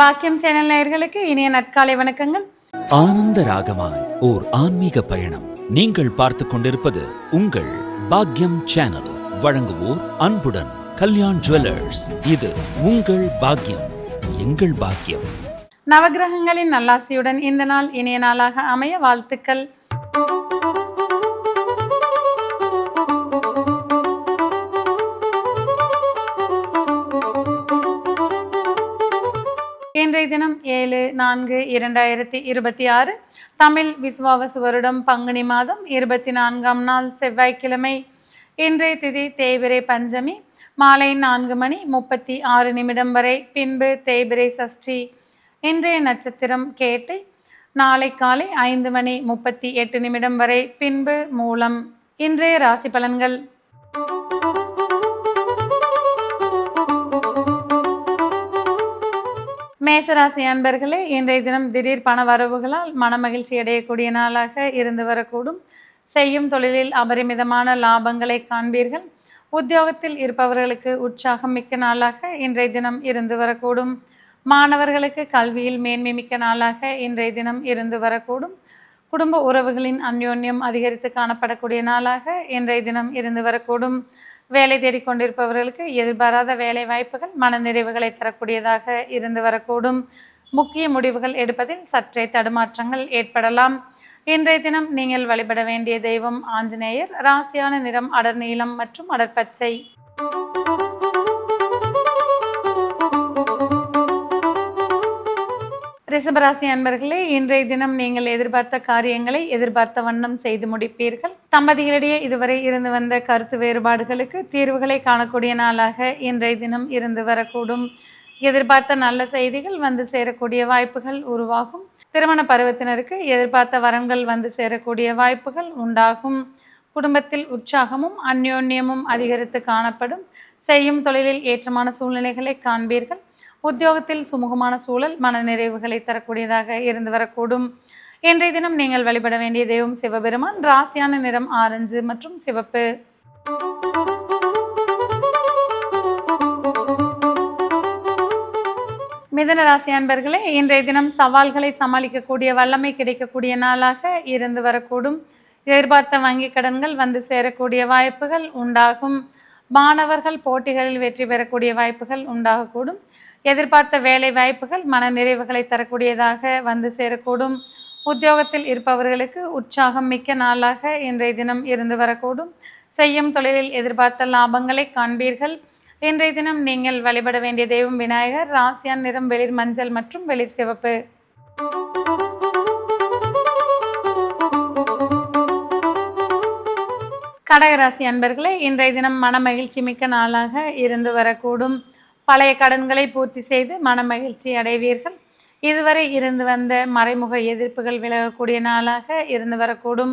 பாக்கியம் சேனல் நேயர்களுக்கு இனிய நற்காலை வணக்கங்கள். ஆனந்த ராகமாய் ஓர் ஆன்மீக பயணம். நீங்கள் பார்த்து கொண்டிருப்பது உங்கள் பாக்கியம் சேனல். வழங்குவோர் அன்புடன் கல்யாண் ஜுவல்லர்ஸ். இது உங்கள் பாக்கியம், எங்கள் பாக்கியம். நவகிரகங்களின் நல்லாசியுடன் இந்த நாள் இனிய நாளாக அமைய வாழ்த்துக்கள். இன்றைய தினம் 7/4/2026 தமிழ் விசுவாவசு வருடம் பங்குனி மாதம் 24ஆம் நாள் செவ்வாய்க்கிழமை. இன்றைய திதி தேய்பிறை பஞ்சமி மாலை 4:36 வரை, பின்பு தேய்பிறை சஷ்டி. இன்றைய நட்சத்திரம் கேட்டை, நாளை காலை 5:38 வரை, பின்பு மூலம். இன்றைய ராசி பலன்கள். மேசராசி அன்பர்களே, இன்றைய தினம் திடீர் பண வரவுகளால் மனமகிழ்ச்சி அடையக்கூடிய நாளாக இருந்து வரக்கூடும். செய்யும் தொழிலில் அபரிமிதமான லாபங்களை காண்பீர்கள். உத்தியோகத்தில் இருப்பவர்களுக்கு உற்சாகம் மிக்க நாளாக இன்றைய தினம் இருந்து வரக்கூடும். மாணவர்களுக்கு கல்வியில் மேன்மை மிக்க நாளாக இன்றைய தினம் இருந்து வரக்கூடும். குடும்ப உறவுகளின் அந்யோன்யம் அதிகரித்து காணப்படக்கூடிய நாளாக இன்றைய தினம் இருந்து வரக்கூடும். வேலை தேடிக்கொண்டிருப்பவர்களுக்கு எதிர்பாராத வேலை வாய்ப்புகள் மனநிறைவுகளை தரக்கூடியதாக இருந்து வரக்கூடும். முக்கிய முடிவுகள் எடுப்பதில் சற்றே தடுமாற்றங்கள் ஏற்படலாம். இன்றைய தினம் நீங்கள் வழிபட வேண்டிய தெய்வம் ஆஞ்சநேயர். ராசியான நிறம் அடர் நீலம் மற்றும் அடற்பச்சை. ரிஷபராசி அன்பர்களே, இன்றைய தினம் நீங்கள் எதிர்பார்த்த காரியங்களை எதிர்பார்த்த வண்ணம் செய்து முடிப்பீர்கள். தம்பதிகளிடையே இதுவரை இருந்து வந்த கருத்து வேறுபாடுகளுக்கு தீர்வுகளை காணக்கூடிய நாளாக இன்றைய தினம் இருந்து வரக்கூடும். எதிர்பார்த்த நல்ல செய்திகள் வந்து சேரக்கூடிய வாய்ப்புகள் உருவாகும். திருமண பருவத்தினருக்கு எதிர்பார்த்த வரன்கள் வந்து சேரக்கூடிய வாய்ப்புகள் உண்டாகும். குடும்பத்தில் உற்சாகமும் அந்யோன்யமும் அதிகரித்து காணப்படும். செய்யும் தொழிலில் ஏற்றமான சூழ்நிலைகளை காண்பீர்கள். உத்தியோகத்தில் சுமூகமான சூழல் மனநிறைவுகளை தரக்கூடியதாக இருந்து வரக்கூடும். இன்றைய தினம் நீங்கள் வழிபட வேண்டிய தெய்வம் சிவபெருமான். ராசியான நிறம் ஆரஞ்சு மற்றும் சிவப்பு. மிதுன ராசி அன்பர்களே, இன்றைய தினம் சவால்களை சமாளிக்கக்கூடிய வல்லமை கிடைக்கக்கூடிய நாளாக இருந்து வரக்கூடும். எதிர்பார்த்த வங்கி கடன்கள் வந்து சேரக்கூடிய வாய்ப்புகள் உண்டாகும். மாணவர்கள் போட்டிகளில் வெற்றி பெறக்கூடிய வாய்ப்புகள் உண்டாகக்கூடும். எதிர்பார்த்த வேலை வாய்ப்புகள் மன நிறைவுகளை தரக்கூடியதாக வந்து சேரக்கூடும். உத்தியோகத்தில் இருப்பவர்களுக்கு உற்சாகம் மிக்க நாளாக இன்றைய தினம் இருந்து வரக்கூடும். செய்யும் தொழிலில் எதிர்பார்த்த லாபங்களை காண்பீர்கள். இன்றைய தினம் நீங்கள் வழிபட வேண்டிய தெய்வம் விநாயகர். ராசியான் நிறம் வெளிர் மஞ்சள் மற்றும் வெளிர் சிவப்பு. கடகராசி அன்பர்களே, இன்றைய தினம் மன மகிழ்ச்சி மிக்க நாளாக இருந்து வரக்கூடும். பழைய கடன்களை பூர்த்தி செய்து மன மகிழ்ச்சி அடைவீர்கள். இதுவரை இருந்து வந்த மறைமுக எதிர்ப்புகள் விலகக்கூடிய நாளாக இருந்து வரக்கூடும்.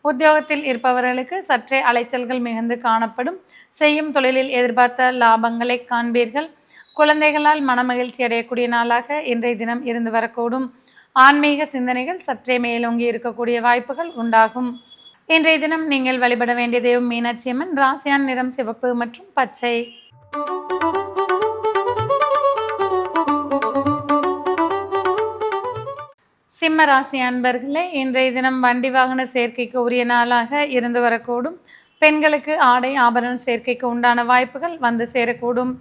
உத்தியோகத்தில் இருப்பவர்களுக்கு சற்றே அலைச்சல்கள் மிகுந்து காணப்படும். செய்யும் தொழிலில் எதிர்பார்த்த லாபங்களை காண்பீர்கள். குழந்தைகளால் மனமகிழ்ச்சி அடையக்கூடிய நாளாக இன்றைய தினம் இருந்து வரக்கூடும். ஆன்மீக சிந்தனைகள் சற்றே மேலோங்கி இருக்கக்கூடிய வாய்ப்புகள் உண்டாகும். இன்றைய தினம் நீங்கள் வழிபட வேண்டிய தெய்வம் மீனாட்சி அம்மன். ராசியான் நிறம் சிவப்பு மற்றும் பச்சை. சிம்ம ராசி அன்பர்களே, இன்றைய தினம் வண்டி வாகன சேர்க்கைக்கு உரிய நாளாக இருந்து வரக்கூடும். பெண்களுக்கு ஆடை ஆபரண சேர்க்கைக்கு உண்டான வாய்ப்புகள் வந்து சேரக்கூடும்.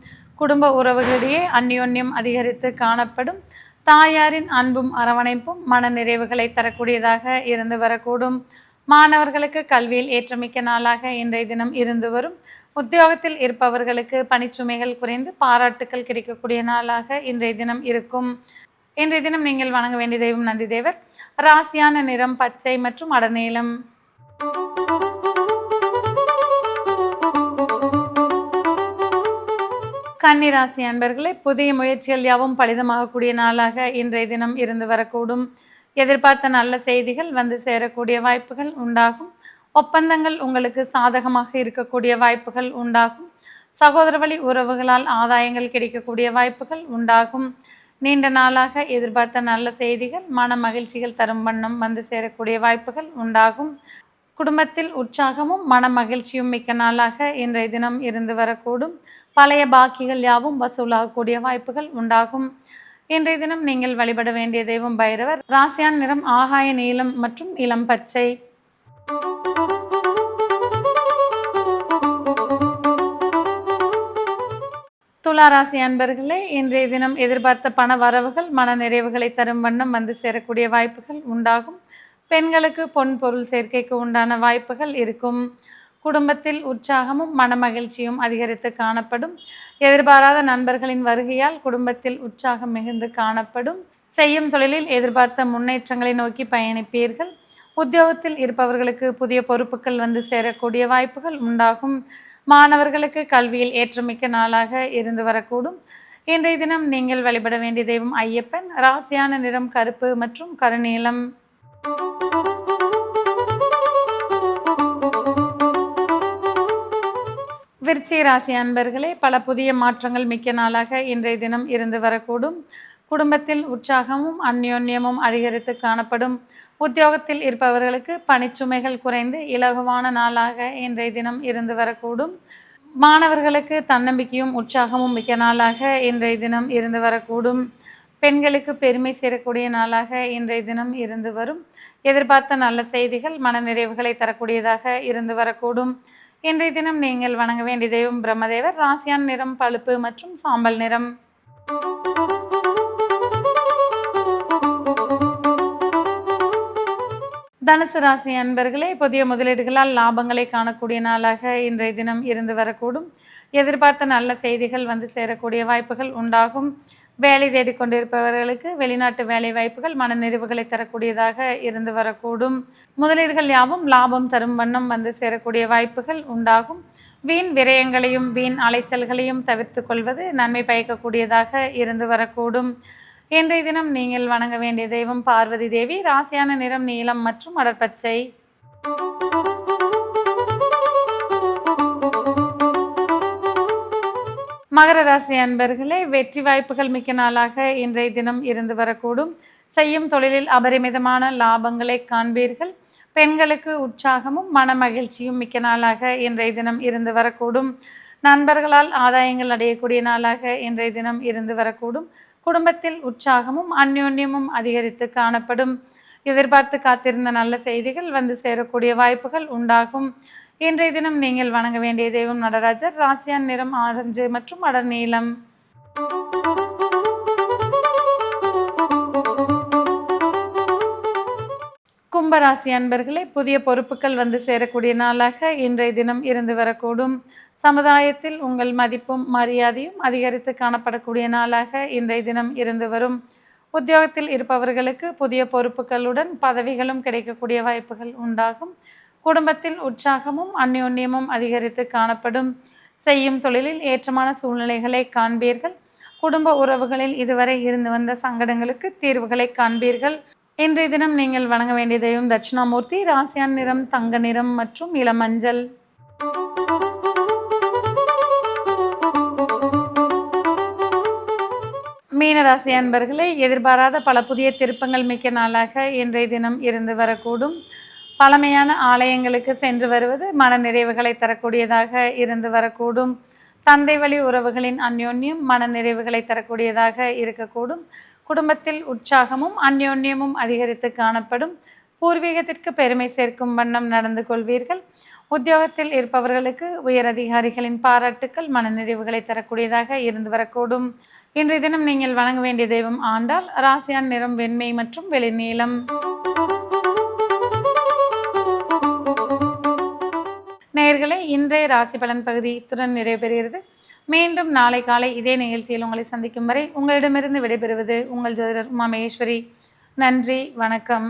குடும்ப உறவுகளிடையே அந்யோன்யம் அதிகரித்து காணப்படும். தாயாரின் அன்பும் அரவணைப்பும் மன நிறைவுகளை தரக்கூடியதாக இருந்து வரக்கூடும். மாணவர்களுக்கு கல்வியில் ஏற்றமிக்க நாளாக இன்றைய தினம் இருந்து வரும். உத்தியோகத்தில் இருப்பவர்களுக்கு பணிச்சுமைகள் குறைந்து பாராட்டுக்கள் கிடைக்கக்கூடிய நாளாக இன்றைய தினம் இருக்கும். இன்றைய தினம் நீங்கள் வணங்க வேண்டிய தெய்வம் நந்தி தேவர். ராசியான நிறம் பச்சை மற்றும் அடநீலம். கன்னி ராசி அன்பர்களே, புதிய முயற்சிகள் யாவும் பலிதமாகக்கூடிய நாளாக இன்றைய தினம் இருந்து வரக்கூடும். எதிர்பார்த்த நல்ல செய்திகள் வந்து சேரக்கூடிய வாய்ப்புகள் உண்டாகும். ஒப்பந்தங்கள் உங்களுக்கு சாதகமாக இருக்கக்கூடிய வாய்ப்புகள் உண்டாகும். சகோதர வழி உறவுகளால் ஆதாயங்கள் கிடைக்கக்கூடிய வாய்ப்புகள் உண்டாகும். நீண்ட நாளாக எதிர்பார்த்த நல்ல செய்திகள் மன மகிழ்ச்சிகள் தரும் வண்ணம் வந்து சேரக்கூடிய வாய்ப்புகள் உண்டாகும். குடும்பத்தில் உற்சாகமும் மன மகிழ்ச்சியும் மிக்க நாளாக இன்றைய தினம் இருந்து வரக்கூடும். பழைய பாக்கிகள் யாவும் வசூலாகக்கூடிய வாய்ப்புகள் உண்டாகும். இன்றைய தினம் நீங்கள் வழிபட வேண்டிய தெய்வம் பைரவர். ராசியான் நிறம் ஆகாய நீலம் மற்றும் இளம் பச்சை. துலா ராசி அன்பர்களே, இன்றைய தினம் எதிர்பார்த்த பண வரவுகள் மன நிறைவுகளை தரும் வண்ணம் வந்து சேரக்கூடிய வாய்ப்புகள் உண்டாகும். பெண்களுக்கு பொன் பொருள் சேர்க்கைக்கு உண்டான வாய்ப்புகள் இருக்கும். குடும்பத்தில் உற்சாகமும் மனமகிழ்ச்சியும் அதிகரித்து காணப்படும். எதிர்பாராத நண்பர்களின் வருகையால் குடும்பத்தில் உற்சாகம் மிகுந்து காணப்படும். செய்யும் தொழிலில் எதிர்பார்த்த முன்னேற்றங்களை நோக்கி பயணிப்பீர்கள். உத்தியோகத்தில் இருப்பவர்களுக்கு புதிய பொறுப்புகள் வந்து சேரக்கூடிய வாய்ப்புகள் உண்டாகும். மாணவர்களுக்கு கல்வியில் ஏற்றமிக்க நாளாக இருந்து வரக்கூடும். இன்றைய தினம் நீங்கள் வழிபட வேண்டிய தெய்வம் ஐயப்பன். ராசியான நிறம் கருப்பு மற்றும் கருநீலம். விருச்சிக ராசி அன்பர்களே, பல புதிய மாற்றங்கள் மிக்க நாளாக இன்றைய தினம் இருந்து வரக்கூடும். குடும்பத்தில் உற்சாகமும் அந்யோன்யமும் அதிகரித்து காணப்படும். உத்தியோகத்தில் இருப்பவர்களுக்கு பணிச்சுமைகள் குறைந்து இலகுவான நாளாக இன்றைய தினம் இருந்து வரக்கூடும். மாணவர்களுக்கு தன்னம்பிக்கையும் உற்சாகமும் மிக்க நாளாக இன்றைய தினம் இருந்து வரக்கூடும். பெண்களுக்கு பெருமை சேரக்கூடிய நாளாக இன்றைய தினம் இருந்து வரும். எதிர்பார்த்த நல்ல செய்திகள் மனநிறைவுகளை தரக்கூடியதாக இருந்து வரக்கூடும். இன்றைய தினம் நீங்கள் வணங்க வேண்டிய தெய்வம் பிரம்மதேவர். ராசியான் நிறம் பழுப்பு மற்றும் சாம்பல் நிறம். தனுசு ராசி அன்பர்களே, புதிய முதலீடுகளால் லாபங்களை காணக்கூடிய நாளாக இன்றைய தினம் இருந்து வரக்கூடும். எதிர்பார்த்த நல்ல செய்திகள் வந்து சேரக்கூடிய வாய்ப்புகள் உண்டாகும். வேலை தேடிக்கொண்டிருப்பவர்களுக்கு வெளிநாட்டு வேலை வாய்ப்புகள் மனநிறைவுகளை தரக்கூடியதாக இருந்து வரக்கூடும். முதலீடுகள் யாவும் லாபம் தரும் வண்ணம் வந்து சேரக்கூடிய வாய்ப்புகள் உண்டாகும். வீண் விரயங்களையும் வீண் அலைச்சல்களையும் தவிர்த்து கொள்வது நன்மை பயக்கக்கூடியதாக இருந்து வரக்கூடும். இன்றைய தினம் நீங்கள் வணங்க வேண்டிய தெய்வம் பார்வதி தேவி. ராசியான நிறம் நீலம் மற்றும் அடர்பச்சை. மகர ராசி அன்பர்களே, வெற்றி வாய்ப்புகள் மிக்க நாளாக இன்றைய தினம் இருந்து வரக்கூடும். செய்யும் தொழிலில் அபரிமிதமான லாபங்களை காண்பீர்கள். பெண்களுக்கு உற்சாகமும் மன மகிழ்ச்சியும் மிக்க நாளாக இன்றைய தினம் இருந்து வரக்கூடும். நண்பர்களால் ஆதாயங்கள் அடையக்கூடிய நாளாக இன்றைய தினம் இருந்து வரக்கூடும். குடும்பத்தில் உற்சாகமும் அந்யோன்யமும் அதிகரித்து காணப்படும். எதிர்பார்த்து காத்திருந்த நல்ல செய்திகள் வந்து சேரக்கூடிய வாய்ப்புகள் உண்டாகும். இன்றைய தினம் நீங்கள் வணங்க வேண்டிய தெய்வம் நடராஜர். ராசியான் நிறம் ஆரஞ்சு மற்றும் அடர் நீலம். கும்பராசி அன்பர்களே, புதிய பொறுப்புகள் வந்து சேரக்கூடிய நாளாக இன்றைய தினம் இருந்து வரக்கூடும். சமுதாயத்தில் உங்கள் மதிப்பும் மரியாதையும் அதிகரித்து காணப்படக்கூடிய நாளாக இன்றைய தினம் இருந்து வரும். உத்தியோகத்தில் இருப்பவர்களுக்கு புதிய பொறுப்புகளுடன் பதவிகளும் கிடைக்கக்கூடிய வாய்ப்புகள் உண்டாகும். குடும்பத்தில் உற்சாகமும் அந்யோன்யமும் அதிகரித்து காணப்படும். செய்யும் தொழிலில் ஏற்றமான சூழ்நிலைகளை காண்பீர்கள். குடும்ப உறவுகளில் இதுவரை இருந்து வந்த சங்கடங்களுக்கு தீர்வுகளை காண்பீர்கள். இன்றைய தினம் நீங்கள் வணங்க வேண்டிய தெய்வம் தட்சிணாமூர்த்தி. ராசியான் நிறம் தங்க நிறம் மற்றும் இளமஞ்சள். மீனராசி அன்பர்களே, எதிர்பாராத பல புதிய திருப்பங்கள் மிக்க நாளாக இன்றைய தினம் இருந்து வரக்கூடும். பழமையான ஆலயங்களுக்கு சென்று வருவது மன நிறைவுகளை தரக்கூடியதாக இருந்து வரக்கூடும். தந்தை வழி உறவுகளின் அந்யோன்யம் மன நிறைவுகளை தரக்கூடியதாக இருக்கக்கூடும். குடும்பத்தில் உற்சாகமும் அந்யோன்யமும் அதிகரித்து காணப்படும். பூர்வீகத்திற்கு பெருமை சேர்க்கும் வண்ணம் நடந்து கொள்வீர்கள். உத்தியோகத்தில் இருப்பவர்களுக்கு உயர் அதிகாரிகளின் பாராட்டுக்கள் மனநிறைவுகளை தரக்கூடியதாக இருந்து வரக்கூடும். இன்றைய தினம் நீங்கள் வணங்க வேண்டிய தெய்வம் ஆண்டாள். ராசியான் நிறம் வெண்மை மற்றும் வெளிநீலம். நேயர்களே, இன்றைய ராசி பலன் பகுதி இத்துடன் நிறைவு பெறுகிறது. மீண்டும் நாளை காலை இதே நிகழ்ச்சியில் உங்களை சந்திக்கும் வரை உங்களிடமிருந்து விடைபெறுவது உங்கள் ஜோதிடர் உமா மகேஸ்வரி. நன்றி, வணக்கம்.